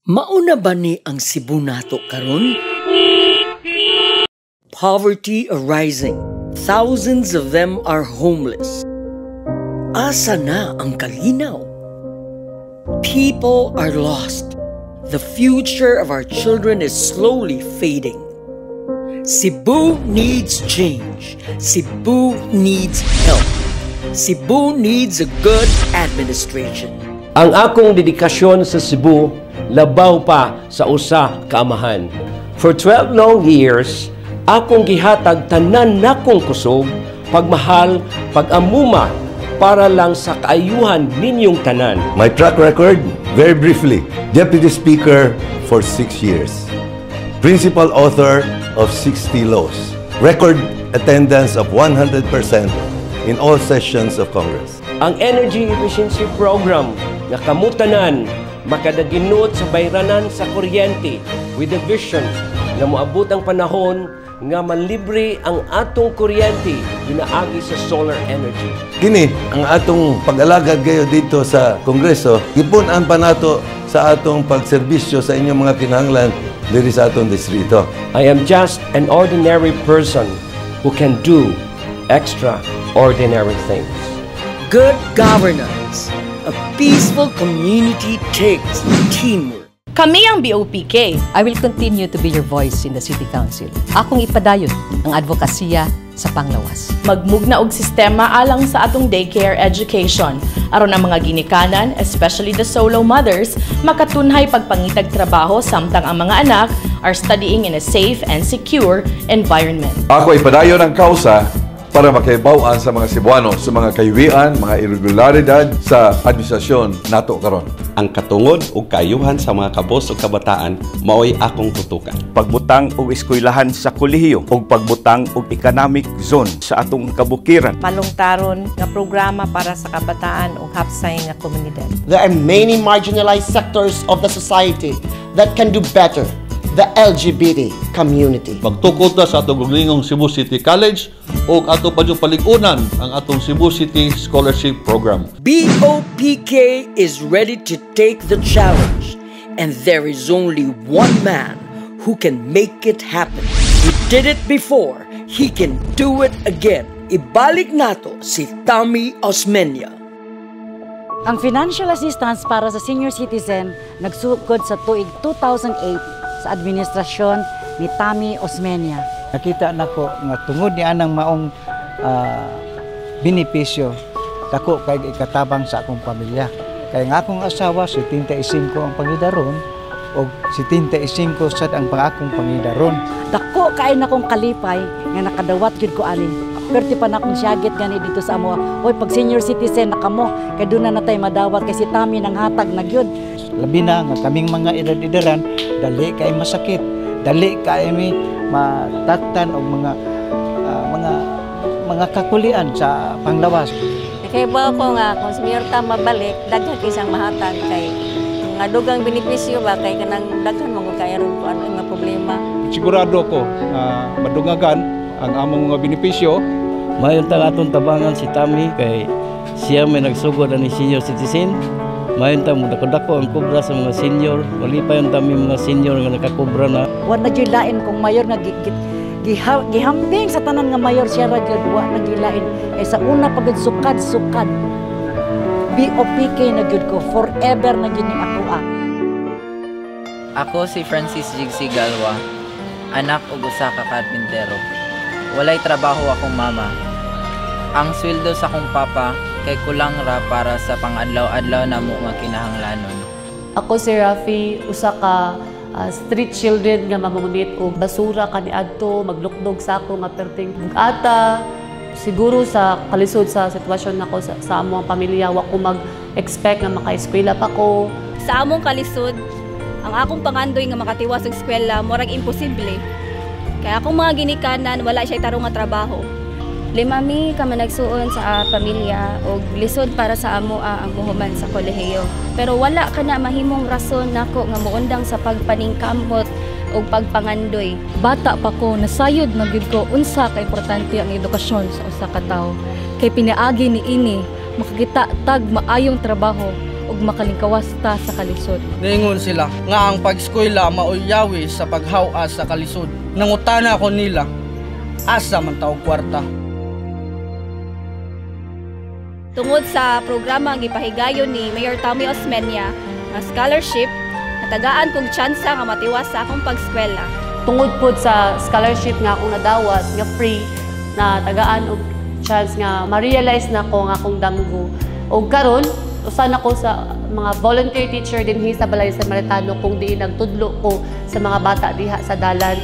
Mauna ba ni ang Cebu nato karon? Poverty arising. Thousands of them are homeless. Asa na ang kalinaw? People are lost. The future of our children is slowly fading. Cebu needs change. Cebu needs help. Cebu needs a good administration. Ang akong dedikasyon sa Cebu labaw pa sa usa ka amahan. For 12 long years, akong gihatag tanan nakong kusog, pagmahal, pag-amuma para lang sa kaayuhan ninyong tanan. My track record, very briefly, Deputy Speaker for 6 years. Principal author of 60 laws. Record attendance of 100% in all sessions of Congress. Ang Energy Efficiency Program nga kamutanan makadaginot sa bayranan sa kuryente with the vision na moabot ang panahon nga malibre ang atong kuryente pinaagi sa solar energy. Kini ang atong pag-alagad kayo dito sa Kongreso, gipunan pa nato sa atong pagserbisyo sa inyong mga kinahanglan diri sa atong distrito. I am just an ordinary person who can do extraordinary things. Good governance. A peaceful community takes teamwork. Kami ang BOPK. I will continue to be your voice in the City Council. Akong ipadayon ang advokasya sa panglawas. Magmugna og sistema alang sa atong daycare education. Aron ang mga ginikanan, especially the solo mothers, makatunhay pagpangitag trabaho samtang ang mga anak are studying in a safe and secure environment. Ako ipadayon ang kausa para makaibaw-an sa mga Cebuano sa mga kahiwian, mga irregularidad sa administrasyon nato karon. Ang katungod ug kaayuhan sa mga kabos ug kabataan mao'y akong tutukan. Pagbutang og eskwelahan sa kolehiyo ug pagbutang og economic zone sa atong kabukiran. Palungtaron nga programa para sa kabataan ug hapsay nga komunidad. There are many marginalized sectors of the society that can do better. The LGBT community. Pagtukod na sa atong guglingong Cebu City College o ato pa yung paligunan ang atong Cebu City Scholarship Program. BOPK is ready to take the challenge, and there is only one man who can make it happen. He did it before, he can do it again. Ibalik nato si Tammy Osmeña. Ang financial assistance para sa senior citizen nagsugod sa tuig 2008 sa administrasyon ni Tammy Osmeña. Nakita nako nga tungod ni anang maong benepisyo dako kay ikatabang sa akong pamilya. Kay nga akong asawa 75 ang pangidaron o 75 sad ang akong pangidaron. Dako kay nakong kalipay nga nakadawat gyud ko ani. Perti pa na akong syagit gani dito sa amo. Oy pag senior citizen na kamo kay doon na natay madawat kay si Tammy nang hatag na gyud. Labi na nga kaming mga edad-edaran dali kay masakit, dali kay mi mataktan og mga kakulian sa panglawas. Kay ba ko nga kung si Mayor ta mabalik daghan isang mahatag kay nga dugang benepisyo ba kay kanang daghan mo kay aron ko ano nga problema. Sigurado ko madungagan ang among mga benepisyo. Mayon ta atong tabangan si Tammy kay siya may nagsugod ani senior citizen. Mayon ta mudako ang kubra sa mga senior, malipay ang tami mga senior nga nakakubra na. Wa na gyud lain kung mayor nga gihambing sa tanan nga mayor siya ra gyud wa na gyud lain kay sa una pagud sukad. BOPK na gyud ko forever na gyud ning ako. Ako si Francis Jigsy Galwa, anak ug usa ka karpintero. Walay trabaho akong mama. Ang sweldo sa akong papa kay kulang ra para sa pang-adlaw-adlaw namo nga kinahanglanon. Ako si Rafi, usa ka street children nga mamunit og basura kaniadto, maglukdog sa ako nga perting ata. Siguro sa kalisod sa sitwasyon nako sa among pamilya, wa ko mag-expect nga maka-eskwela pa ko. Sa among kalisod, ang akong pangandoy nga makatiwas og eskwela murag imposible. Kaya akong mga ginikanan wala siya tarong nga trabaho. Limami ka managsuon sa pamilya o lisod para sa amo ang muhuman sa kolehiyo. Pero wala ka na mahimong rason nako nga muundang sa pagpaningkamot o pagpangandoy. Bata pa ko, nasayod na gid ko unsa ka importante ang edukasyon sa usa ka tawo. Kay pinaagi ni ini makakita tag maayong trabaho ug ug makalingkawas ta sa kalisod. Niingon sila nga ang pag-eskwela mauyawi sa paghawas sa kalisod. Nangutana ko nila, asa man taog kwarta. Tungod sa programa ang gipahigayon ni Mayor Tommy Osmeña na scholarship, natagaan kong tsansa nga matiwas sa akong pag-eskwela. Tungod po sa scholarship nga akong nadawat, nga free, na tagaan og chance nga ma-realize na ko nga akong damgo. O karon, usan ako sa mga volunteer teacher din sa Balay San Maritano kung di nagtudlo ko sa mga bata diha sa dalan.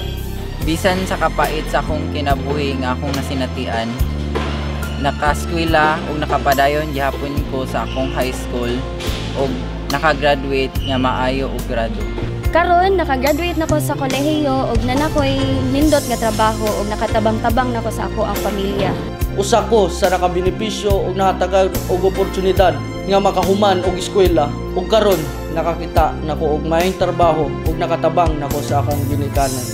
Bisan sa kapait sa akong kinabuhi nga akong nasinatian, nakaskwela o nakapadayon gihapon ko sa akong high school o nakagraduate nga maayo og grado. Karon nakagraduate nako sa kolehiyo ug nanakoy nindot nga trabaho ug nakatabang-tabang nako sa ako ang pamilya. Usa ko sa nakabenepisyo ug nakatagad og oportunidad nga makahuman og eskwela ug karon nakakita nako og maayong trabaho ug nakatabang nako sa akong ginikanan.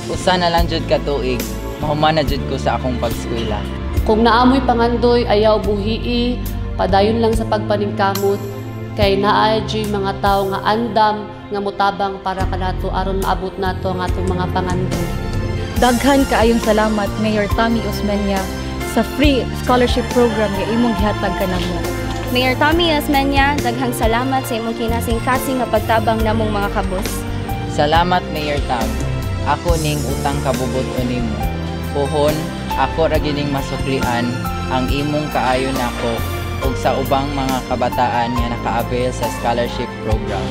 Usa na lang jud ka tuig, mahuman na jud ko sa akong pag-eskwela. Kung naamoy pangandoy ayaw buhii, padayon lang sa pagpaningkamot kay naa jud mga tawo nga andam nga mutabang para kanato aron maabot nato ang atong mga pangandoy. Daghan kaayong salamat Mayor Tommy Osmeña sa free scholarship program nga imong gihatag kanamo. Mayor Tommy Osmeña, daghang salamat sa imong kinasing-kasing nga pagtabang namong mga kabos. Salamat Mayor Tom. Ako ning utang kabubuton nimo. Puhon, ako ra gining masuklian ang imong kaayo nako ug sa ubang mga kabataan nga naka-avail sa scholarship program.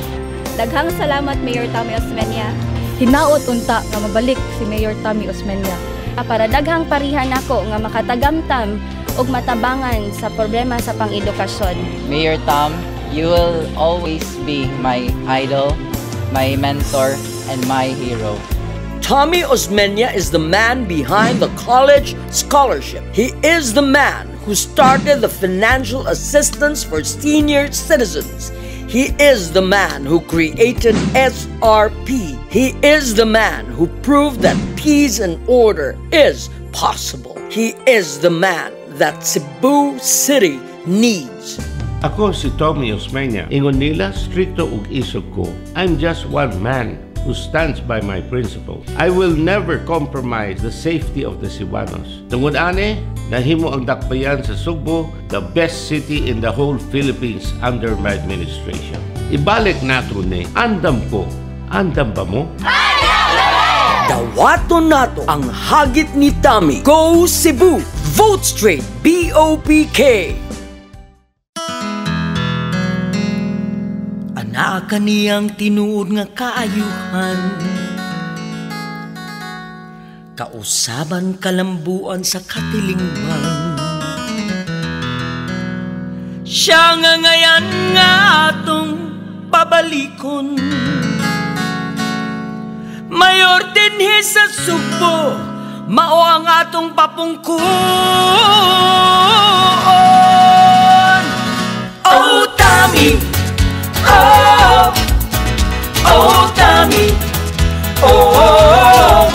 Daghang salamat Mayor Tommy Osmeña. Hinaot unta nga mabalik si Mayor Tommy Osmeña para daghang parihan ako nga makatagamtam ug matabangan sa problema sa pang-edukasyon. Mayor Tom, you will always be my idol, my mentor, and my hero. Tommy Osmeña is the man behind the college scholarship. He is the man who started the financial assistance for senior citizens. He is the man who created SRP. He is the man who proved that peace and order is possible. He is the man that Cebu City needs. Ako si Tommy Osmeña. Ingon nila, stricto ug isog ko. I'm just one man who stands by my principles. I will never compromise the safety of the Cebuanos. Tungod ane, nahimo ang dakbayan sa Sugbo, the best city in the whole Philippines under my administration. Ibalik nato ni, andam ko. Andam ba mo? Dawaton nato ang hagit ni Tommy. Go Cebu! Vote straight! BOPK! Ana kaniyang tinuod nga kaayuhan, kausaban kalambuan sa katilingban. Siya nga ngayan nga atong pabalikon, mayor dinhi sa Sugbo, mao ang atong papungkon. Oh Tommy, oh, oh Tommy, oh,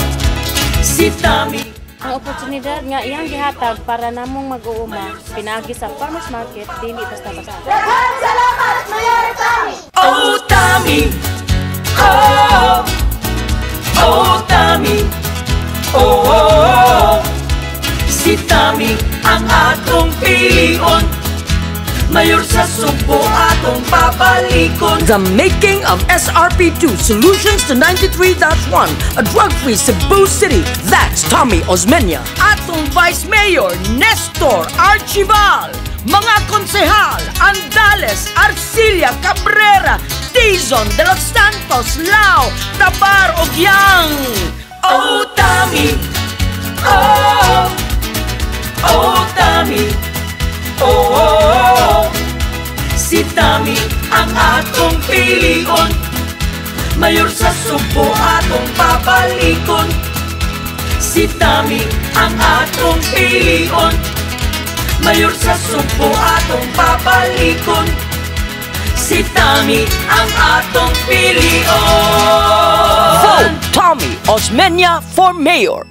si Tommy. Ang oportunidad nga iyang gihatag para namong mag-uuma pinaagi sa farmers market dili basta-basta. Daghang salamat Mayor Tommy. Oh Tommy, oh, oh Tommy, oh, si Tommy ang atong pilion. Mayor sa Sugbo atong pabalikon. The making of SRP2 Solutions to 93-1, a drug-free Cebu City. That's Tommy Osmeña. Atong Vice Mayor Nestor Archival. Mga konsehal Andales, Arcilia, Cabrera, Tizon, De Los Santos, Lao, Tabar, Ogyang. Oh Tommy, oh, oh Tommy, oh, si Tommy ang atong pilion. Mayor sa Sugbo atong pabalikon. Si Tommy ang atong pilion. Mayor sa Sugbo atong pabalikon. Si Tommy ang atong pilion. Vote Tommy Osmeña for mayor.